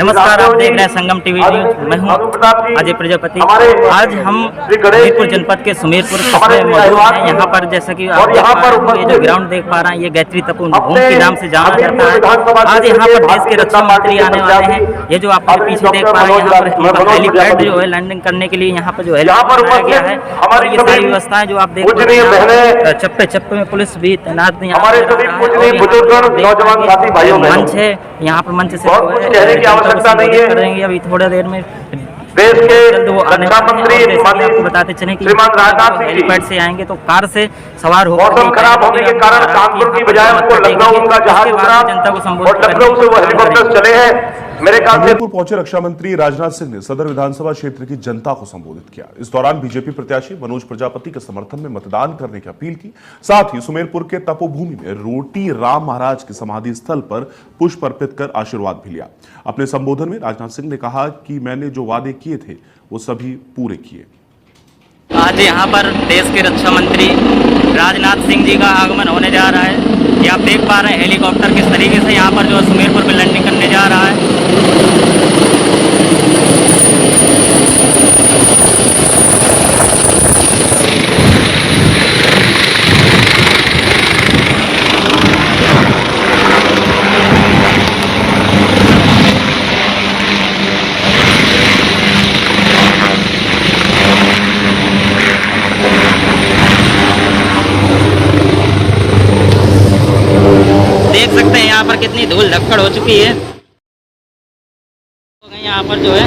नमस्कार, आप देख रहे हैं संगम टीवी न्यूज। मैं हूं अजय प्रजापति। आज हम हमीरपुर जनपद के सुमेरपुर कस्बे में मौजूद हैं। यहाँ पर जैसा कि आप देख पा रहे हैं, ये जो ग्राउंड देख पा रहे हैं, ये गायत्री तपोवन के नाम से जाना जाता है। आज यहाँ पर देश के रक्षा मंत्री आने वाले हैं। ये जो आप पीछे देख पा रहे हैं, यहाँ पर हेलीपैड जो है लैंडिंग करने के लिए यहाँ पर जो हेलीपैड बनाया गया है। और ये सारी व्यवस्थाएं जो आप देख पा रहे हैं, चप्पे चप्पे में पुलिस भी तैनात मंच है। यहाँ पर मंच से आवश्यकता नहीं है। करेंगे अभी थोड़ा देर में देश के रक्षा मंत्री आपको बताते चले कि श्रीमान राजनाथ सिंह हेलीपैड से आएंगे तो कार से सवार होकर मौसम खराब होने के कारण कानपुर की बजाय उनको लखनऊ का जहाज उतरा जनता को और संबोधित लखनऊ से वो हेलीकॉप्टर चले हैं। मेरे ख्याल से हमीरपुर पहुंचे रक्षा मंत्री राजनाथ सिंह ने सदर विधानसभा क्षेत्र की जनता को संबोधित किया। इस दौरान बीजेपी प्रत्याशी मनोज प्रजापति के समर्थन में मतदान करने की अपील की। साथ ही सुमेरपुर के तपोभूमि में रोटी राम महाराज के समाधि स्थल पर पुष्प अर्पित कर आशीर्वाद भी लिया। अपने संबोधन में राजनाथ सिंह ने कहा कि मैंने जो वादे किए थे वो सभी पूरे किए। आज यहाँ पर देश के रक्षा मंत्री राजनाथ सिंह जी का आगमन होने जा रहा है। ये आप देख पा रहे हैं हेलीकॉप्टर किस तरीके से यहाँ पर जो सुमेरपुर में लैंडिंग करने जा रहा है। देख सकते हैं यहाँ पर कितनी धूल धक्कड़ हो चुकी है। यहाँ पर जो है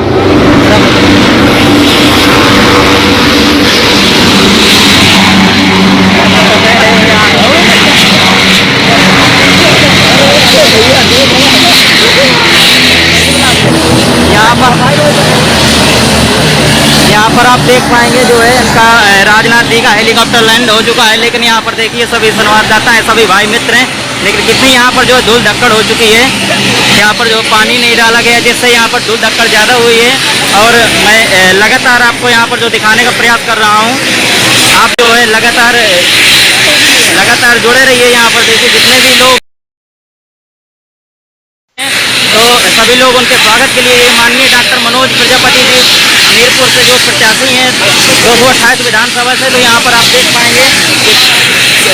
यहाँ पर आप देख पाएंगे जो है इनका राजनाथ जी का हेलीकॉप्टर लैंड हो चुका है। लेकिन यहाँ पर देखिए सभी संवाददाता हैं, सभी भाई मित्र हैं, लेकिन कितनी यहाँ पर जो धूल धक्कड़ हो चुकी है। यहाँ पर जो पानी नहीं डाला गया जिससे यहाँ पर धूल धक्कड़ ज़्यादा हुई है। और मैं लगातार आपको यहाँ पर जो दिखाने का प्रयास कर रहा हूँ, आप जो है लगातार जुड़े रहिए। यहाँ पर देखिए जितने भी लोग तो सभी लोग उनके स्वागत के लिए माननीय डॉक्टर मनोज प्रजापति जी हमीरपुर से जो प्रत्याशी हैं 228 विधानसभा से, तो यहाँ पर आप देख पाएंगे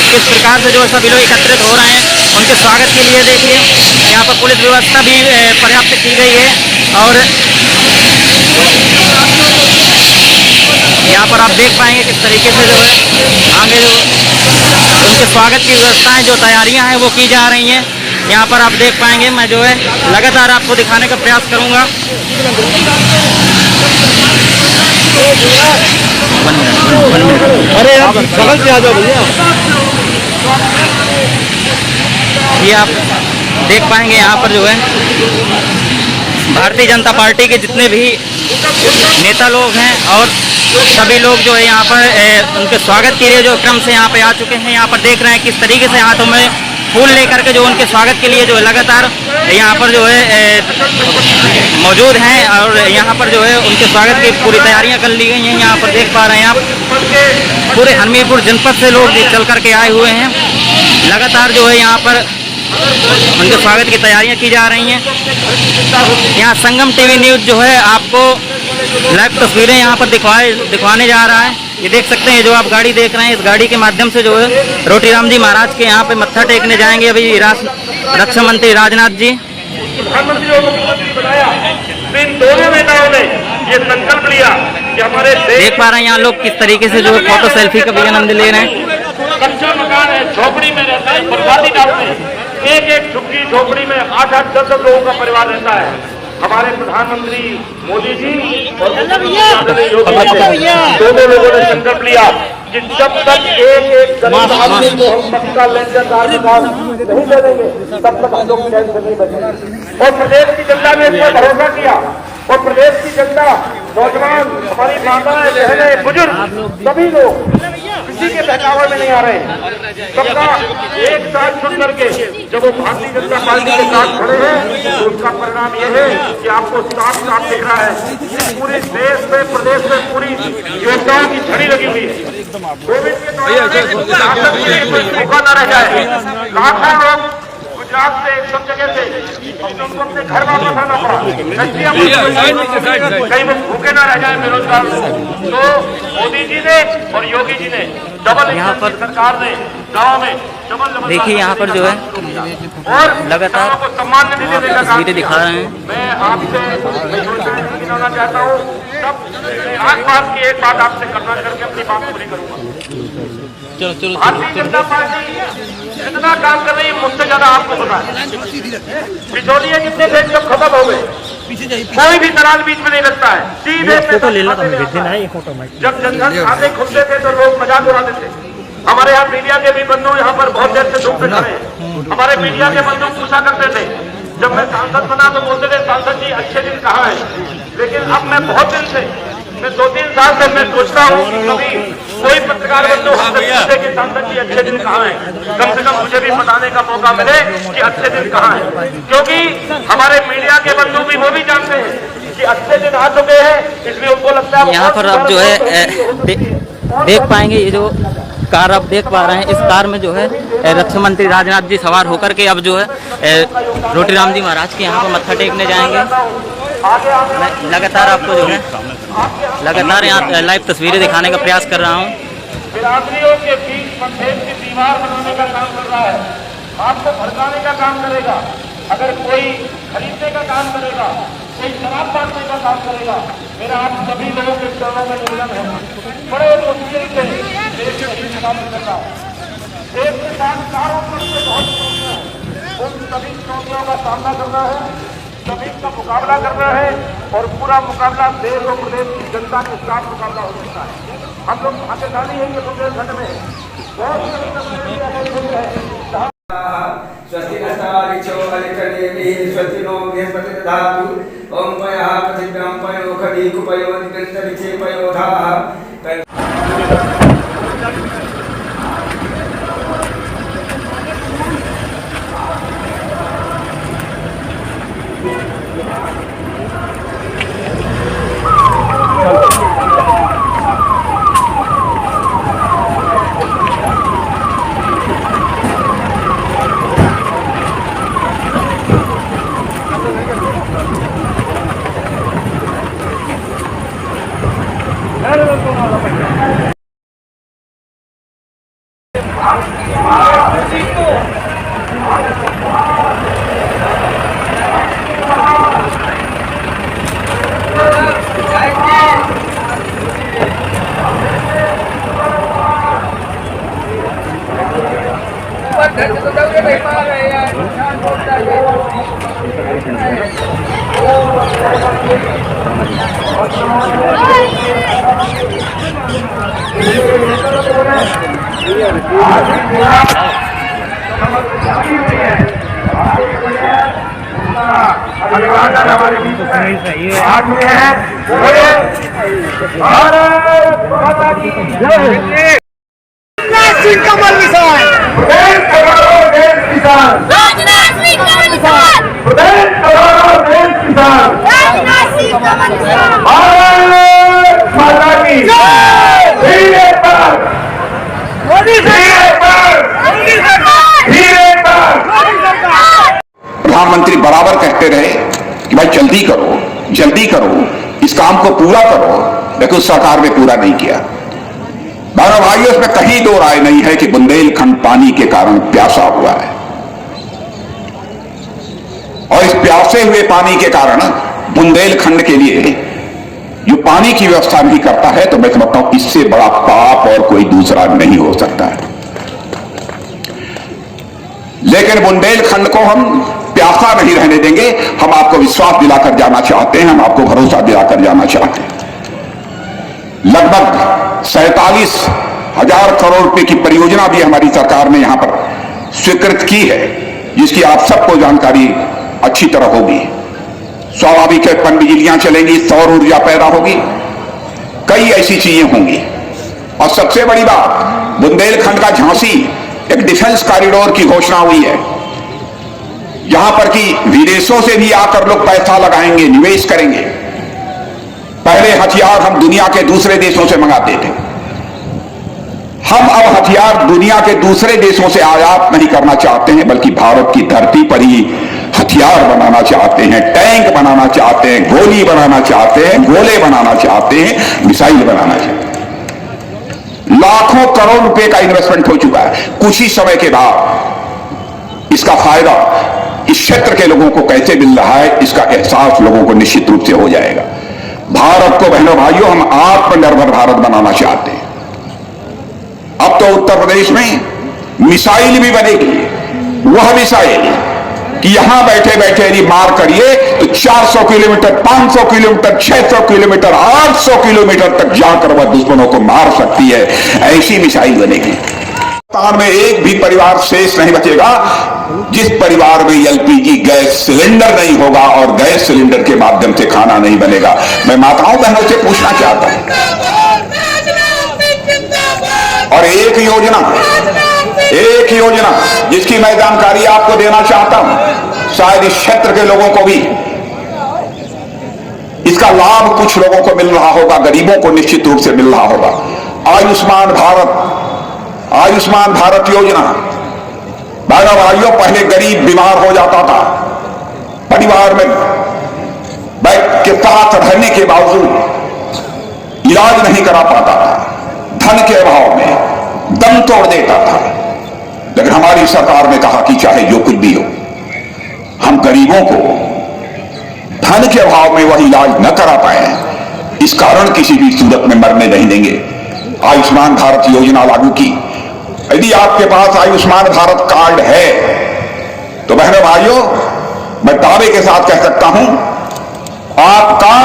किस प्रकार से जो सभी लोग एकत्रित हो रहे हैं उनके स्वागत के लिए। देखिए यहाँ पर पुलिस व्यवस्था भी पर्याप्त की गई है। और यहाँ पर आप देख पाएंगे किस तरीके से जो है आगे जो उनके स्वागत की व्यवस्थाएं जो तैयारियां हैं वो की जा रही हैं। यहाँ पर आप देख पाएंगे, मैं जो है लगातार आपको दिखाने का प्रयास करूंगा। अरे यार समझ के आ जाओ भैया। ये आप देख पाएंगे यहाँ पर जो है भारतीय जनता पार्टी के जितने भी नेता लोग हैं और सभी लोग जो है यहाँ पर उनके स्वागत के लिए जो क्रम से यहाँ पे आ चुके हैं। यहाँ पर देख रहे हैं किस तरीके से हाथों में फूल लेकर के जो उनके स्वागत के लिए जो है लगातार यहाँ पर जो है मौजूद हैं। और यहाँ पर जो है उनके स्वागत की पूरी तैयारियां कर ली गई हैं। यहाँ पर देख पा रहे हैं आप पूरे हमीरपुर जनपद से लोग चल करके आए हुए हैं। लगातार जो है यहाँ पर उनके स्वागत की तैयारियां की जा रही हैं। यहाँ संगम टीवी न्यूज़ जो है आपको लाइव तस्वीरें यहाँ पर दिखवाने जा रहा है। ये देख सकते हैं जो आप गाड़ी देख रहे हैं, इस गाड़ी के माध्यम से जो है रोटी राम जी महाराज के यहाँ पे मत्था टेकने जाएंगे अभी रक्षा मंत्री राजनाथ जी। प्रधानमंत्री और मुख्यमंत्री बनाया, इन दोनों नेताओं ने ये संकल्प लिया कि हमारे देख पा रहे हैं यहाँ लोग किस तरीके से जो है फोटो सेल्फी का भी आनंद ले रहे हैं। कच्चा मकान है, झोपड़ी में रहता है, बर्बादी डालते हैं। एक झुग्गी झोपड़ी में 8-8, 10-10 लोगों का परिवार रहता है। हमारे प्रधानमंत्री मोदी जी और दोनों लोगों ने संकल्प लिया कि जब तक एक गरीब आदमी को हम पक्का लेंटरदार मकान नहीं दे देंगे तब तक हम लोग चैन से नहीं बचेंगे। और प्रदेश की जनता ने इस पर भरोसा किया और प्रदेश की जनता, नौजवान, हमारी माताएं, बहनें, बुजुर्ग, सभी लोग किसी के बहकावे में नहीं आ रहे। सबका एक साथ सुन करके जब वो भारतीय जनता पार्टी के साथ खड़े हैं तो उसका परिणाम ये है कि आपको साफ साफ दिख रहा है पूरे देश में, प्रदेश में पूरी योजनाओं की झड़ी लगी हुई है। कोविड के दौरान मौका न रह जाए। लाखों लोग गुजरात से सब जगह से अपने उनको अपने घर वापस आना पड़ा। कहीं वो भूखे ना रह जाए बेरोजगार लोग। तो मोदी जी ने और योगी जी ने डबल यहाँ पर सरकार ने गाँव में डबल देखिए यहाँ पर जो है और लगातार को सम्मान नहीं देने का काम तस्वीरें दिखा रहे हैं। मैं आपसे गिनाना चाहता हूँ। तब आस पास की एक बात आपसे करना करके अपनी बात पूरी करूंगा। भारतीय जनता पार्टी जितना काम कर रही है मुझसे ज्यादा आपको पता है। बिचौलिए जितने थे सब खत्म हो गए। कोई भी दराज बीच में नहीं लगता है। सीधे फोटो ले लो। जब जनधन खाते खुलते थे तो लोग मजाक उड़ाते थे। हमारे यहाँ मीडिया के भी बंधु यहाँ पर बहुत देर से धूप खड़े हैं। हमारे मीडिया के बंधु पूछा करते थे, जब मैं सांसद बना तो बोलते थे सांसद जी अच्छे दिन कहाँ है। लेकिन अब मैं बहुत दिन से, मैं 2-3 साल से मैं सोचता हूँ कि कभी कोई पत्रकार बंधु हमसे पूछे कि सांसद जी अच्छे दिन कहाँ है। कम से कम मुझे भी बताने का मौका मिले कि अच्छे दिन कहाँ है। क्योंकि हमारे मीडिया के बंधु भी वो भी जानते हैं कि अच्छे दिन आ चुके हैं, इसलिए उनको लगता है यहाँ पर आप जो है देख पाएंगे ये जो कार आप देख पा रहे हैं, इस कार में जो है रक्षा मंत्री राजनाथ जी सवार होकर के अब जो है रोटीराम जी महाराज के यहाँ पर मत्था टेकने जाएंगे। मैं लगातार आपको जो है लगातार यहाँ लाइव तस्वीरें दिखाने का प्रयास कर रहा हूँ। बिरादरियों के बीच मतभेद की दीवार बनाने का काम कर रहा है, आपको भड़काने का काम करेगा। अगर कोई खरीदने का काम करेगा, कोई शराब बांटने का काम करेगा, मेरा आप सभी लोगों के चरणों में निवेदन है, बड़े मुश्किल से देश के हित काम करना है। देश के साथ चारों तरफ से बहुत चुनौतियां हैं, उन सभी चुनौतियों का सामना करना है, सभी का मुकाबला करना है और पूरा मुकाबला देश और प्रदेश की जनता के साथ मुकाबला हो सकता है। हम लोग भाग्यशाली हैं कि बुंदेलखंड में बहुत स्वस्ति नस्तारिचो अलिकदेवी स्वस्ति नो बृहस्पतिर्दधातु ओम पयः पतिभ्यां पयो खडी कुपयो निकन्तरिचे पयोधाः कमल मिसाल राजनाथ सिंह कमल मिसाल राजनाथ सिंह कमल मिसाल भारत माता की धीरे पर प्रधानमंत्री बराबर कहते रहे कि भाई जल्दी करो, इस काम को पूरा करो, लेकिन उस सरकार ने पूरा नहीं किया। बहनों भाइयों, इसमें कहीं दो राय नहीं है कि बुंदेलखंड पानी के कारण प्यासा हुआ है और इस प्यासे हुए पानी के कारण बुंदेलखंड के लिए जो पानी की व्यवस्था नहीं करता है, तो मैं समझता हूं इससे बड़ा पाप और कोई दूसरा नहीं हो सकता है। लेकिन बुंदेलखंड को हम प्यासा नहीं रहने देंगे। हम आपको विश्वास दिलाकर जाना चाहते हैं, हम आपको भरोसा दिलाकर जाना चाहते हैं। लगभग 47,000 करोड़ रुपए की परियोजना भी हमारी सरकार ने यहां पर स्वीकृत की है, जिसकी आप सबको जानकारी अच्छी तरह होगी। स्वाभाविक है, पनबिजलियां चलेंगी, सौर ऊर्जा पैदा होगी, कई ऐसी चीजें होंगी। और सबसे बड़ी बात, बुंदेलखंड का झांसी एक डिफेंस कॉरिडोर की घोषणा हुई है, यहां पर कि विदेशों से भी आकर लोग पैसा लगाएंगे, निवेश करेंगे। पहले हथियार हम दुनिया के दूसरे देशों से मंगाते थे, हम अब हथियार दुनिया के दूसरे देशों से आयात नहीं करना चाहते हैं, बल्कि भारत की धरती पर ही हथियार बनाना चाहते हैं, टैंक बनाना चाहते हैं, गोली बनाना चाहते हैं, गोले बनाना चाहते हैं, मिसाइल बनाना चाहते हैं। लाखों करोड़ रुपए का इन्वेस्टमेंट हो चुका है। कुछ ही समय के बाद इसका फायदा इस क्षेत्र के लोगों को कैसे मिल रहा है, इसका एहसास लोगों को निश्चित रूप से हो जाएगा। भारत को बहनों भाइयों हम आत्मनिर्भर भारत बनाना चाहते हैं। अब तो उत्तर प्रदेश में मिसाइल भी बनेगी, वह मिसाइल कि यहां बैठे बैठे यदि मार करिए तो 400 किलोमीटर, 500 किलोमीटर, 600 किलोमीटर, 800 किलोमीटर तक जाकर वह दुश्मनों को मार सकती है। ऐसी मिसाइल बनेगी। पाकिस्तान में एक भी परिवार शेष नहीं बचेगा जिस परिवार में एलपीजी गैस सिलेंडर नहीं होगा और गैस सिलेंडर के माध्यम से खाना नहीं बनेगा। मैं माताओं बहनों से पूछना चाहता हूं, और एक योजना जिसकी मैं जानकारी आपको देना चाहता हूं, शायद इस क्षेत्र के लोगों को भी इसका लाभ कुछ लोगों को मिल रहा होगा, गरीबों को निश्चित रूप से मिल रहा होगा। आयुष्मान भारत योजना। भाइयों, पहले गरीब बीमार हो जाता था, परिवार में बैठ के साथ रहने के बावजूद इलाज नहीं करा पाता था, धन के अभाव में दम तोड़ देता था। लेकिन हमारी सरकार ने कहा कि चाहे जो कुछ भी हो, हम गरीबों को धन के अभाव में वह इलाज न करा पाए, इस कारण किसी भी सूरत में मरने नहीं देंगे। आयुष्मान भारत योजना लागू की। यदि आपके पास आयुष्मान भारत कार्ड है तो बहनों भाइयों, मैं दावे के साथ कह सकता हूं, आपका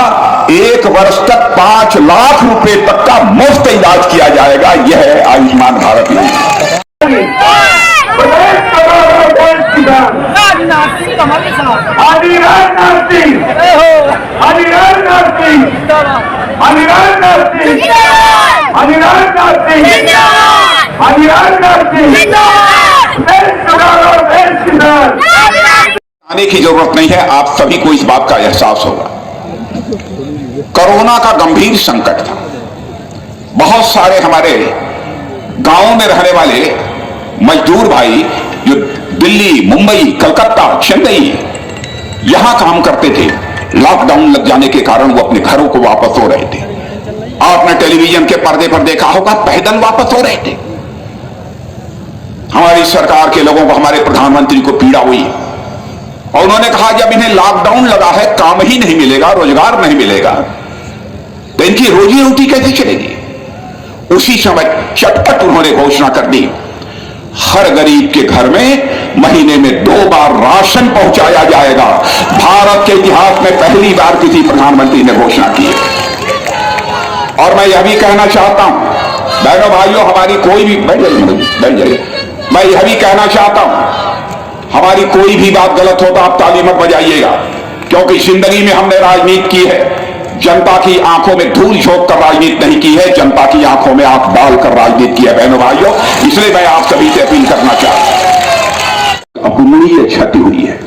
1 वर्ष तक 5 लाख रुपए तक का मुफ्त इलाज किया जाएगा। यह है आयुष्मान भारत योजना। राजनाथ सिंह कमल साहब, राजनाथ सिंह, राजनाथ सिंह, राजनाथ सिंह, राजनाथ सिंह, आने की जरूरत नहीं है, आप सभी को इस बात का एहसास होगा। कोरोना का गंभीर संकट था। बहुत सारे हमारे गांवों में रहने वाले मजदूर भाई जो दिल्ली, मुंबई, कलकत्ता, चेन्नई यहां काम करते थे, लॉकडाउन लग जाने के कारण वो अपने घरों को वापस हो रहे थे। आपने टेलीविजन के पर्दे पर देखा होगा, पैदल वापस हो रहे थे। हमारी सरकार के लोगों को, हमारे प्रधानमंत्री को पीड़ा हुई और उन्होंने कहा जब इन्हें लॉकडाउन लगा है, काम ही नहीं मिलेगा, रोजगार नहीं मिलेगा, तो इनकी रोजी रोटी कैसे चलेगी। उसी समय चटपट उन्होंने घोषणा कर दी, हर गरीब के घर में महीने में 2 बार राशन पहुंचाया जाएगा। भारत के इतिहास में पहली बार किसी प्रधानमंत्री ने घोषणा की है। और मैं यह भी कहना चाहता हूं, बहनों भाइयों, हमारी कोई भी बैठ जाइए, मैं यह भी कहना चाहता हूं, हमारी कोई भी बात गलत हो तो आप ताली मत बजाइएगा, क्योंकि जिंदगी में हमने राजनीति की है, जनता की आंखों में धूल झोंक कर राजनीति नहीं की है, जनता की आंखों में आंख डाल कर राजनीति की है बहनों भाइयों। इसलिए मैं आप सभी से अपील करना चाहता हूं, अपूरणीय क्षति हुई है,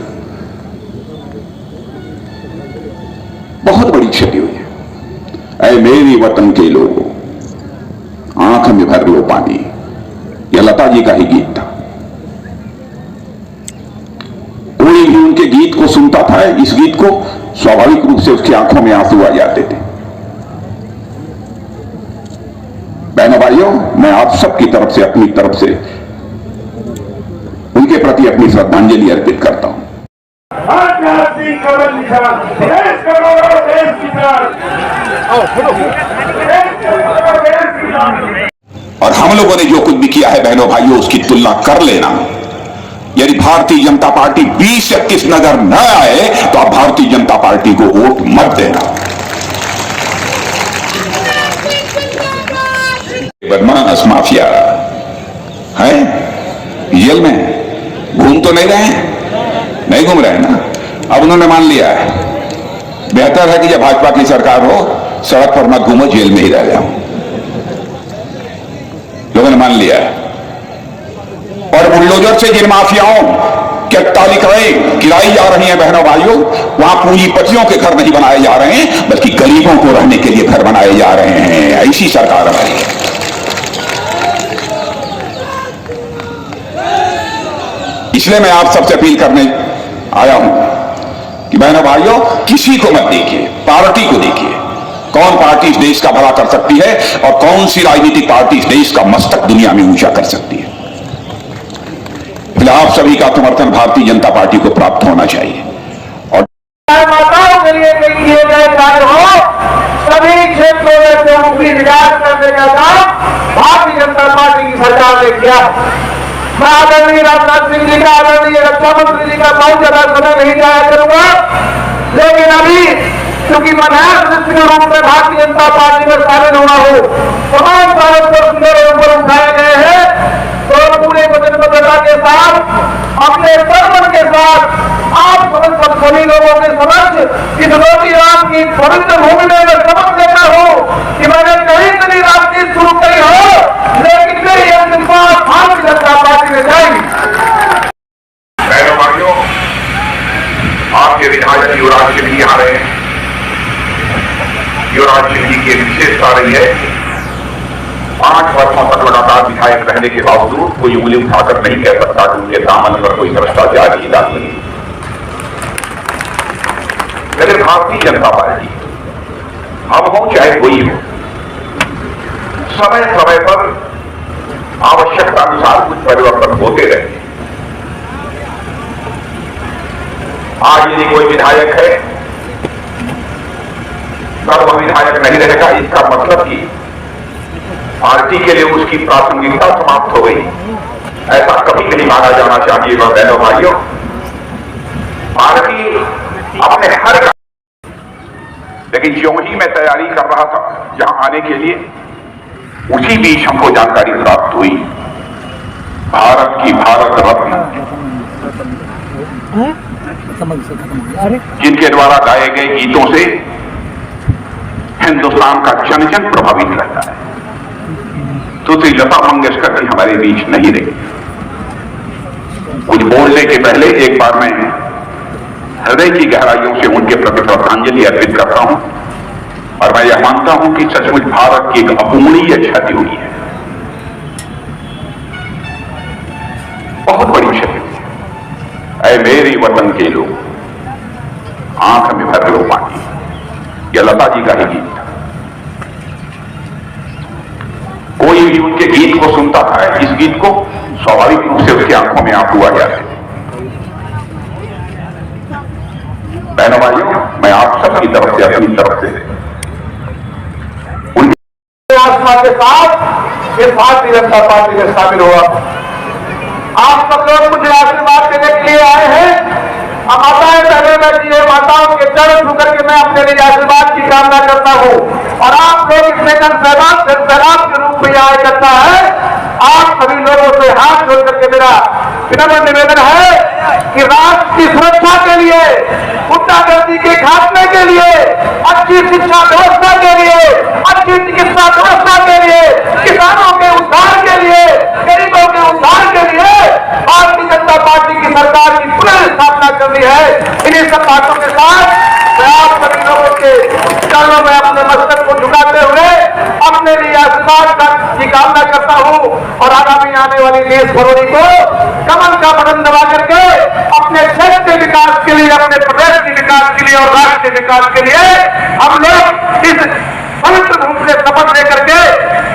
बहुत बड़ी क्षति हुई है। ऐ मेरे वतन के लोगों, आंख में भर लो पानी, यह लता जी का ही गीत था। कोई भी उनके गीत को सुनता था, इस गीत को, स्वाभाविक रूप से उसकी आंखों में आंसू आ जाते थे। बहनों भाइयों, मैं आप सबकी तरफ से, अपनी तरफ से उनके प्रति अपनी श्रद्धांजलि अर्पित करता हूं। और हम लोगों ने जो कुछ भी किया है बहनों भाइयों, उसकी तुलना कर लेना। यदि भारतीय जनता पार्टी 20-21 नजर न आए तो आप भारतीय जनता पार्टी को वोट मत देना। बदमाश माफिया है जेल में, घूम तो नहीं रहे, नहीं घूम रहे ना। अब उन्होंने मान लिया है, बेहतर है कि जब भाजपा की सरकार हो, सड़क पर मत घूमो, जेल में ही रह जाओ। लोगों ने मान लिया है। और बुलडोजर से जिन माफियाओं की अट्टालिकाएं गिराई जा रही हैं बहनों भाइयों, वहां पूंजीपतियों के घर नहीं बनाए जा रहे हैं, बल्कि गरीबों को रहने के लिए घर बनाए जा रहे हैं। ऐसी सरकार हमारी है। इसलिए मैं आप सबसे अपील करने आया हूं कि बहनों भाइयों, किसी को मत देखिए, पार्टी को देखिए। कौन पार्टी इस देश का भला कर सकती है और कौन सी राजनीतिक पार्टी इस देश का मस्तक दुनिया में ऊंचा कर सकती है। इसलिए आप सभी का समर्थन भारतीय जनता पार्टी को प्राप्त होना चाहिए। और माताओं के लिए किए गए कार्य हो, सभी क्षेत्रों में से उनकी निजात करने का काम भारतीय जनता पार्टी की सरकार ने किया। मैं आदरणीय राजनाथ सिंह जी का, आदरणीय रक्षा मंत्री जी का बहुत ज्यादा समय नहीं जाया करूंगा, लेकिन अभी क्योंकि मैं नया सदस्य के रूप में भारतीय जनता पार्टी में शामिल हुआ हूं, तमाम भारत को सुंदर ऊपर उठाए गए हैं, तो पूरे वचनबद्धता के साथ, अपने कर्म के साथ आप सभी लोगों के समक्ष इस रोटी राम की पवित्र भूमि में मैं समझ देता हूं कि मैंने कहीं से नहीं राजनीति शुरू करी हो, लेकिन मेरी अंतिम बात भारतीय जनता पार्टी में जाएगी। बहनों भाइयों, आपके विधायक युवराज सिंह जी आ रहे हैं। युवराज सिंह जी की एक विशेषता रही है, 5 वर्षों तक लगातार विधायक रहने के बावजूद कोई उंगली उठाकर नहीं कह सकता कि उनके दामन पर कोई भ्रष्टाचार की दाग नहीं। मेरे भारतीय जनता पार्टी हम हो चाहे कोई हो, समय समय पर आवश्यकता अनुसार कुछ परिवर्तन होते रहे। आज यदि कोई विधायक है, कल वह विधायक नहीं रहेगा, इसका मतलब कि पार्टी के लिए उसकी प्रासंगिकता समाप्त हो गई। ऐसा कभी नहीं माना जाना चाहिए। वह बहनों भाइयों, पार्टी अपने हर, लेकिन जो ही मैं तैयारी कर रहा था यहां आने के लिए, उसी बीच हमको जानकारी प्राप्त हुई भारत की भारत रत्न, जिनके द्वारा गाए गए गीतों से हिंदुस्तान का जन जन प्रभावित रहता है, तो श्री लता मंगेशकर जी हमारे बीच नहीं रही। कुछ बोलने के पहले एक बार मैं हृदय की गहराइयों से उनके प्रति श्रद्धांजलि अर्पित करता हूं, और मैं यह मानता हूं कि सचमुच भारत की एक अपूरणीय क्षति हुई है, बहुत बड़ी क्षति हुई है। ऐ मेरे वतन के लोग, आंख में भर लो पानी, यह लता जी का ही गीत था। कोई भी उनके गीत को सुनता था, इस गीत को स्वाभाविक रूप से उसकी आंखों में आंसू आ जाते। बहनों भाइयों, मैं आप सबकी तरफ से, अपनी तरफ से आत्मा के साथ इस भारतीय जनता पार्टी में शामिल हुआ। आप सब लोग मुझे आशीर्वाद देने के लिए आए हैं। अब माताएं पहले बैठी है, माताओं के चरण छू करके मैं अपने लिए आशीर्वाद की कामना करता हूं, और आप लोग इसमें सैलाब के रूप में यहां इकट्ठा है। आप सभी लोगों से हाथ जोड़ करके मेरा विनम्र निवेदन है कि राष्ट्र की सुरक्षा के लिए, गुंडागर्दी के खात्मे के लिए, अच्छी शिक्षा व्यवस्था के लिए, अच्छी चिकित्सा व्यवस्था के लिए, किसानों के उद्धार के लिए, गरीबों के उद्धार के लिए भारतीय जनता पार्टी की सरकार की पुनर्स्थापना करनी है। इन्हीं सब बातों के साथ मैं आप सभी लोगों के चरणों में अपने मस्तक को झुकाते हुए अपने लिए आशीर्वाद की कामना करता हूं, और आगामी आने वाली 20 फरवरी को कमल का बटन दबा करके अपने क्षेत्र के विकास के लिए, अपने प्रदेश के विकास के लिए और राष्ट्र के विकास के लिए हम लोग इस पवित्र भूमि से शपथ लेकर के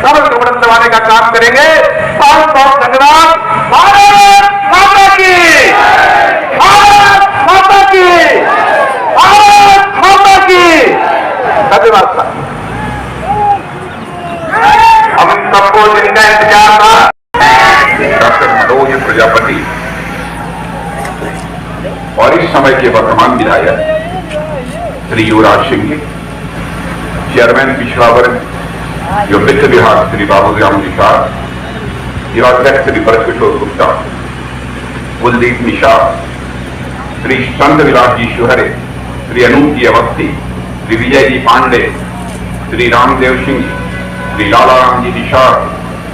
कमल का बटन दबाने का काम करेंगे। बहुत बहुत धन्यवाद। भारत माता की, भारत माता की, भारत माता की। धन्यवाद। हम सबको जिनका इंतजार था, डॉक्टर मनोज प्रजापति और इस समय के वर्तमान विधायक श्री युवराज सिंह जी, चेयरमैन पिछड़ा वर्ग जो वित्त विभाग श्री बाबूराम निषाद, युवाध्यक्ष श्री ब्रजकिशोर गुप्ता, कुलदीप निषाद, श्री संत विलास जी शुहरे, श्री अनूप जी अवस्थी, श्री विजय जी पांडे, श्री रामदेव सिंह जी, श्री लालाराम जी निषाद,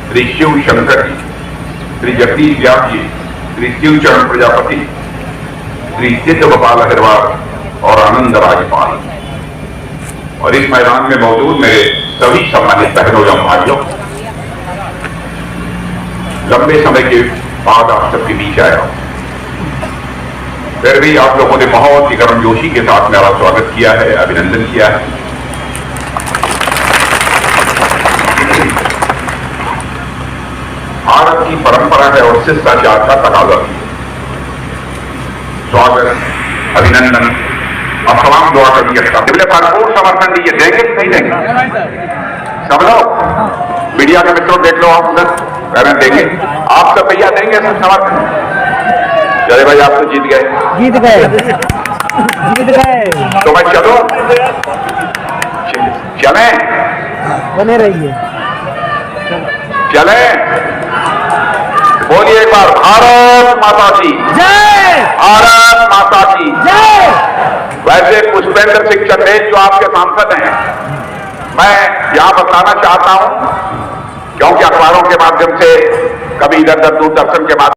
श्री शिव शंकर जी, श्री जगदीश व्यास जी, श्री शिवचरण प्रजापति, श्री सिद्ध गोपाल अग्रवाल और आनंद राजपाल, और इस मैदान में मौजूद मेरे सभी सम्मानित बहनों एवं भाइयों, लंबे समय के बाद आप सबके बीच आया हूं। फिर भी आप लोगों ने बहुत ही गर्मजोशी के साथ मेरा स्वागत किया है, अभिनंदन किया है। भारत की परंपरा है और शिष्टाचार का तकाजा भी है। स्वागत, अभिनंदन और सलाम दुआ का भी अच्छा भरपूर समर्थन दीजिए। देंगे कि नहीं देंगे? सब लोग मीडिया के मित्रों देख लो, आप उधर कहना देंगे, आप सब भैया देंगे सब समर्थन। चले भाई, आप तो जीत गए। तो भाई चलो चले, बने रहिए। चले, बोलिए एक बार, भारत माता की जय, भारत माता की जय। वैसे पुष्पेंद्र सिंह चंदेल जो आपके सांसद हैं, मैं यहां बताना चाहता हूं, क्योंकि अखबारों के माध्यम से, कभी इधर उधर दूरदर्शन के माध्यम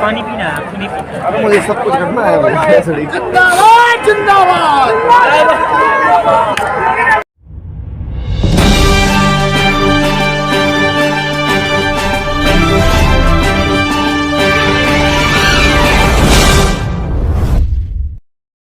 पानी पीना है, आपको नहीं पीना। अरे मुझे सब कुछ करना है भाई। जिंदाबाद जिंदाबाद